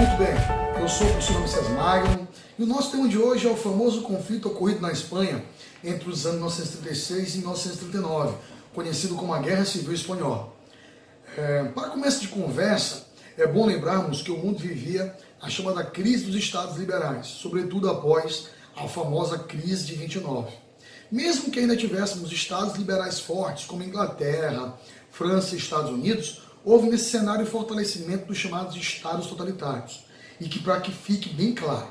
Muito bem, eu sou o professor Ramsés Magno e o nosso tema de hoje é o famoso conflito ocorrido na Espanha entre os anos 1936 e 1939, conhecido como a Guerra Civil Espanhola. Para começo de conversa, é bom lembrarmos que o mundo vivia a chamada crise dos Estados liberais, sobretudo após a famosa crise de 29. Mesmo que ainda tivéssemos Estados liberais fortes, como Inglaterra, França e Estados Unidos, houve nesse cenário o fortalecimento dos chamados Estados totalitários. E que, para que fique bem claro,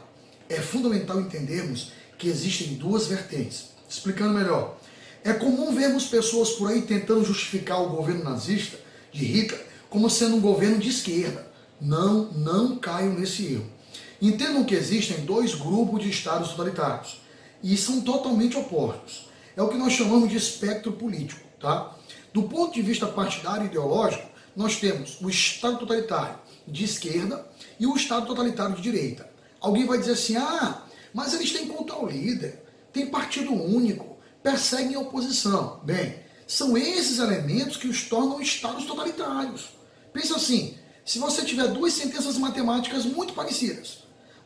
é fundamental entendermos que existem duas vertentes. Explicando melhor, é comum vermos pessoas por aí tentando justificar o governo nazista de Hitler como sendo um governo de esquerda. Não caiam nesse erro. Entendam que existem dois grupos de Estados totalitários e são totalmente opostos. É o que nós chamamos de espectro político. Tá? Do ponto de vista partidário e ideológico, nós temos o Estado totalitário de esquerda e o Estado totalitário de direita. Alguém vai dizer assim, mas eles têm controle líder, tem partido único, perseguem a oposição. Bem, são esses elementos que os tornam Estados totalitários. Pensa assim, se você tiver duas sentenças matemáticas muito parecidas,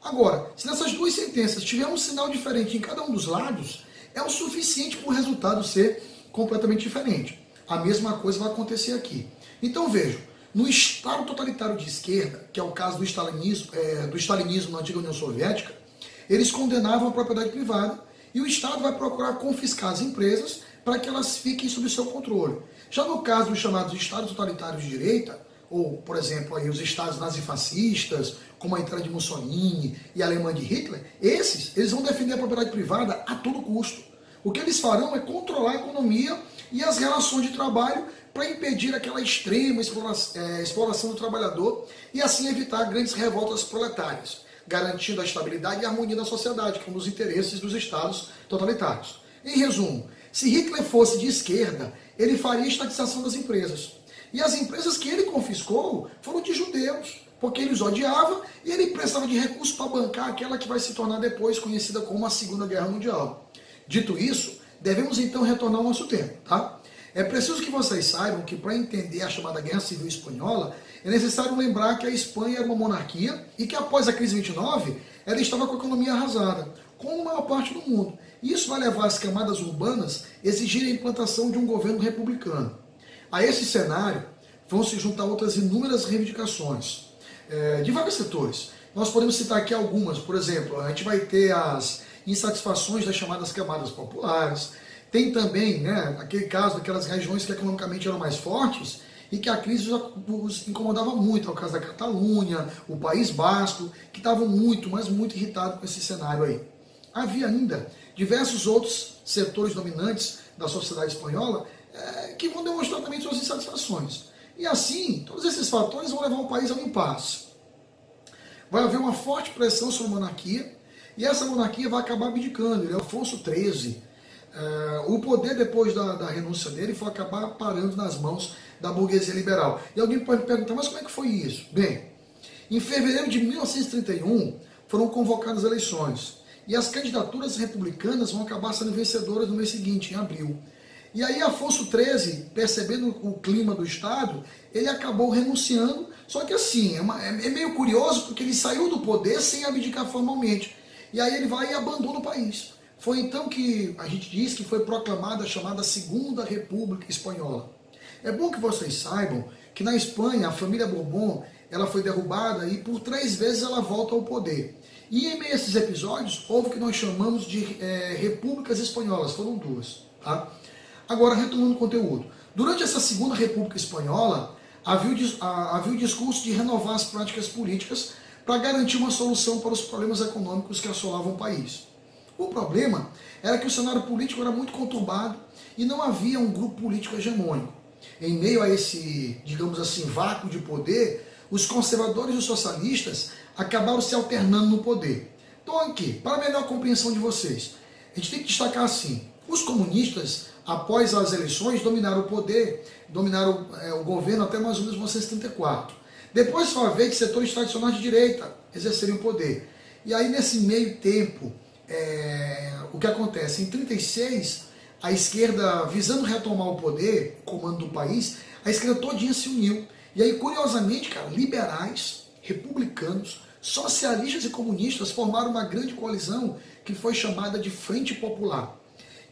agora, se nessas duas sentenças tiver um sinal diferente em cada um dos lados, é o suficiente para o resultado ser completamente diferente. A mesma coisa vai acontecer aqui. Então vejam, no Estado totalitário de esquerda, que é o caso do stalinismo na antiga União Soviética, eles condenavam a propriedade privada e o Estado vai procurar confiscar as empresas para que elas fiquem sob seu controle. Já no caso dos chamados Estados totalitários de direita, ou, por exemplo, aí, os Estados nazifascistas, como a Itália de Mussolini e a Alemanha de Hitler, eles vão defender a propriedade privada a todo custo. O que eles farão é controlar a economia e as relações de trabalho para impedir aquela extrema exploração do trabalhador e assim evitar grandes revoltas proletárias, garantindo a estabilidade e a harmonia da sociedade, que é um dos interesses dos Estados totalitários. Em resumo, se Hitler fosse de esquerda, ele faria a estatização das empresas. E as empresas que ele confiscou foram de judeus, porque ele os odiava e ele precisava de recursos para bancar aquela que vai se tornar depois conhecida como a Segunda Guerra Mundial. Dito isso, devemos então retornar ao nosso tema, tá? É preciso que vocês saibam que para entender a chamada Guerra Civil Espanhola, é necessário lembrar que a Espanha era uma monarquia e que após a crise de 29, ela estava com a economia arrasada, como a maior parte do mundo. E isso vai levar as camadas urbanas a exigirem a implantação de um governo republicano. A esse cenário vão se juntar outras inúmeras reivindicações de vários setores. Nós podemos citar aqui algumas, por exemplo, a gente vai ter as insatisfações das chamadas camadas populares, tem também aquele caso daquelas regiões que economicamente eram mais fortes e que a crise os incomodava muito, é o caso da Catalunha, o País Basco, que estavam muito, mas muito irritados com esse cenário aí. Havia ainda diversos outros setores dominantes da sociedade espanhola que vão demonstrar também suas insatisfações. E assim, todos esses fatores vão levar o país ao impasse. Vai haver uma forte pressão sobre a monarquia e essa monarquia vai acabar abdicando. Ele é Afonso XIII. O poder, depois da renúncia dele, foi acabar parando nas mãos da burguesia liberal. E alguém pode perguntar, mas como é que foi isso? Bem, em fevereiro de 1931 foram convocadas eleições e as candidaturas republicanas vão acabar sendo vencedoras no mês seguinte, em abril. E aí Afonso XIII, percebendo o clima do Estado, ele acabou renunciando, só que assim, é meio curioso porque ele saiu do poder sem abdicar formalmente. E aí ele vai e abandona o país. Foi então que a gente diz que foi proclamada a chamada Segunda República Espanhola. É bom que vocês saibam que na Espanha a família Bourbon ela foi derrubada e por 3 vezes ela volta ao poder. E em meio a esses episódios houve o que nós chamamos de repúblicas espanholas, foram 2. Tá? Agora, retomando o conteúdo. Durante essa Segunda República Espanhola havia o discurso de renovar as práticas políticas para garantir uma solução para os problemas econômicos que assolavam o país. O problema era que o cenário político era muito conturbado e não havia um grupo político hegemônico. Em meio a esse, digamos assim, vácuo de poder, os conservadores e os socialistas acabaram se alternando no poder. Então aqui, para a melhor compreensão de vocês, a gente tem que destacar assim, os comunistas, após as eleições, dominaram o poder, dominaram o governo até mais ou menos 1974. Depois foi a vez que setores tradicionais de direita exercerem o poder. E aí nesse meio tempo, o que acontece? Em 1936, a esquerda, visando retomar o poder, o comando do país, a esquerda todinha se uniu. E aí, curiosamente, liberais, republicanos, socialistas e comunistas formaram uma grande coalizão que foi chamada de Frente Popular.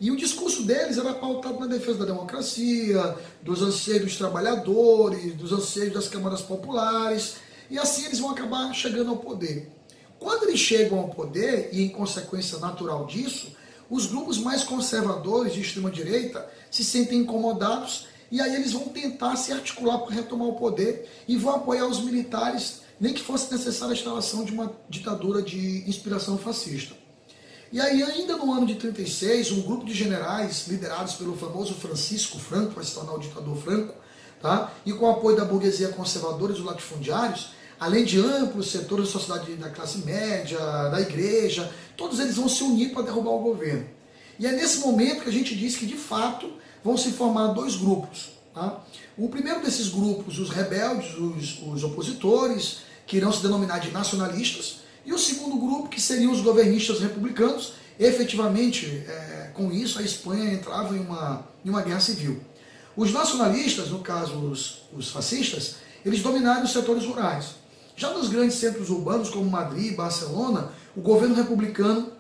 E o discurso deles era pautado na defesa da democracia, dos anseios dos trabalhadores, dos anseios das câmaras populares, e assim eles vão acabar chegando ao poder. Quando eles chegam ao poder, e em consequência natural disso, os grupos mais conservadores de extrema-direita se sentem incomodados e aí eles vão tentar se articular para retomar o poder e vão apoiar os militares, nem que fosse necessária a instalação de uma ditadura de inspiração fascista. E aí, ainda no ano de 36, um grupo de generais liderados pelo famoso Francisco Franco, vai se tornar o ditador Franco, tá? E com o apoio da burguesia conservadora e dos latifundiários, além de amplos setores da sociedade da classe média, da igreja, todos eles vão se unir para derrubar o governo. E é nesse momento que a gente diz que, de fato, vão se formar dois grupos. Tá? O primeiro desses grupos, os rebeldes, os opositores, que irão se denominar de nacionalistas, e o segundo grupo, que seriam os governistas republicanos. Efetivamente, com isso, a Espanha entrava em uma guerra civil. Os nacionalistas, no caso os fascistas, eles dominaram os setores rurais. Já nos grandes centros urbanos, como Madrid e Barcelona, o governo republicano,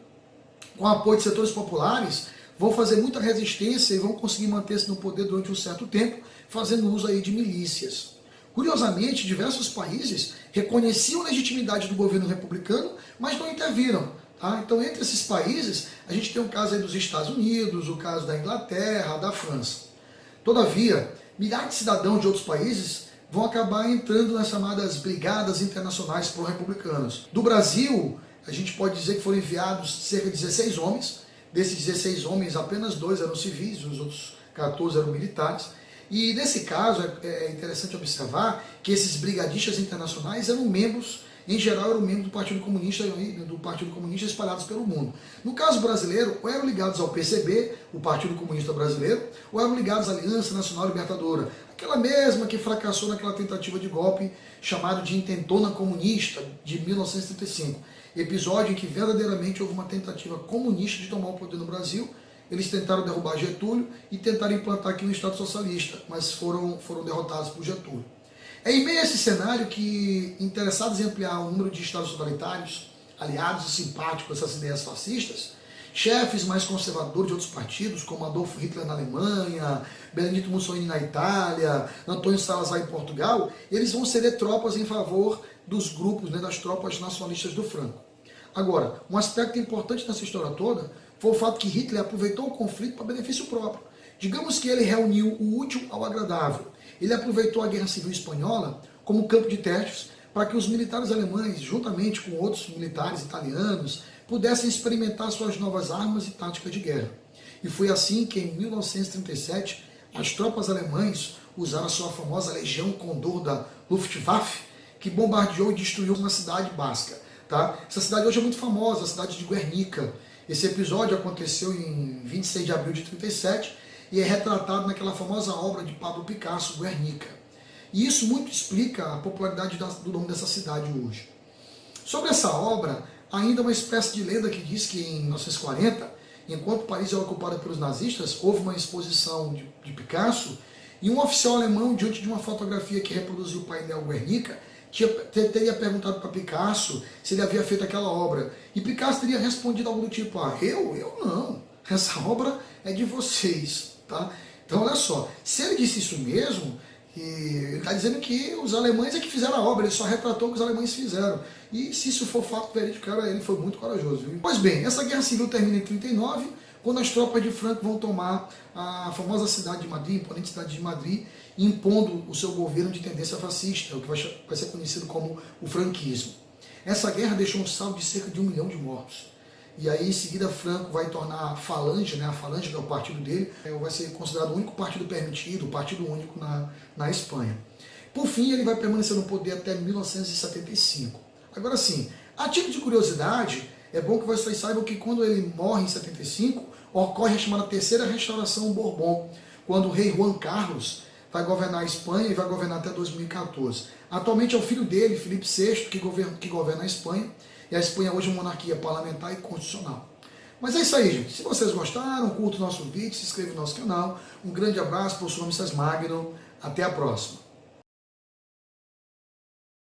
com apoio de setores populares, vão fazer muita resistência e vão conseguir manter-se no poder durante um certo tempo, fazendo uso aí de milícias. Curiosamente, diversos países reconheciam a legitimidade do governo republicano, mas não interviram. Tá? Então, entre esses países, a gente tem o caso aí dos Estados Unidos, o caso da Inglaterra, da França. Todavia, milhares de cidadãos de outros países vão acabar entrando nas chamadas brigadas internacionais pró-republicanas. Do Brasil, a gente pode dizer que foram enviados cerca de 16 homens. Desses 16 homens, apenas 2 eram civis, os outros 14 eram militares. E nesse caso, é interessante observar que esses brigadistas internacionais eram membros, em geral, eram membros do Partido Comunista espalhados pelo mundo. No caso brasileiro, ou eram ligados ao PCB, o Partido Comunista Brasileiro, ou eram ligados à Aliança Nacional Libertadora, aquela mesma que fracassou naquela tentativa de golpe chamado de Intentona Comunista, de 1935. Episódio em que verdadeiramente houve uma tentativa comunista de tomar o poder no Brasil. Eles tentaram derrubar Getúlio e tentaram implantar aqui um Estado socialista, mas foram derrotados por Getúlio. É em meio a esse cenário que, interessados em ampliar o número de Estados totalitários, aliados e simpáticos a essas ideias fascistas, chefes mais conservadores de outros partidos, como Adolf Hitler na Alemanha, Benedito Mussolini na Itália, Antônio Salazar em Portugal, eles vão ceder tropas em favor dos grupos, das tropas nacionalistas do Franco. Agora, um aspecto importante nessa história toda foi o fato que Hitler aproveitou o conflito para benefício próprio. Digamos que ele reuniu o útil ao agradável. Ele aproveitou a Guerra Civil Espanhola como campo de testes para que os militares alemães, juntamente com outros militares italianos, pudessem experimentar suas novas armas e táticas de guerra. E foi assim que, em 1937, as tropas alemãs usaram a sua famosa Legião Condor da Luftwaffe, que bombardeou e destruiu uma cidade basca. Tá? Essa cidade hoje é muito famosa, a cidade de Guernica. Esse episódio aconteceu em 26 de abril de 1937 e é retratado naquela famosa obra de Pablo Picasso, Guernica. E isso muito explica a popularidade do nome dessa cidade hoje. Sobre essa obra, ainda uma espécie de lenda que diz que em 1940, enquanto Paris era ocupada pelos nazistas, houve uma exposição de Picasso e um oficial alemão, diante de uma fotografia que reproduziu o painel Guernica, teria perguntado para Picasso se ele havia feito aquela obra. E Picasso teria respondido algo do tipo, eu não, essa obra é de vocês. Tá? Então olha só, se ele disse isso mesmo, ele está dizendo que os alemães é que fizeram a obra, ele só retratou o que os alemães fizeram. E se isso for fato verídico, ele foi muito corajoso. Viu? Pois bem, essa guerra civil termina em 1939, quando as tropas de Franco vão tomar a famosa cidade de Madrid, a imponente cidade de Madrid, impondo o seu governo de tendência fascista, o que vai ser conhecido como o franquismo. Essa guerra deixou um saldo de cerca de 1 milhão de mortos. E aí, em seguida, Franco vai tornar a Falange, a Falange que é o partido dele, vai ser considerado o único partido permitido, o partido único na Espanha. Por fim, ele vai permanecer no poder até 1975. Agora sim, a título de curiosidade, é bom que vocês saibam que quando ele morre em 75, ocorre a chamada Terceira Restauração Bourbon, quando o rei Juan Carlos vai governar a Espanha e vai governar até 2014. Atualmente é o filho dele, Felipe VI, que governa a Espanha, e a Espanha hoje é uma monarquia parlamentar e constitucional. Mas é isso aí, gente. Se vocês gostaram, curta o nosso vídeo, se inscreva no nosso canal. Um grande abraço, por sua Mrs. Magno. Até a próxima.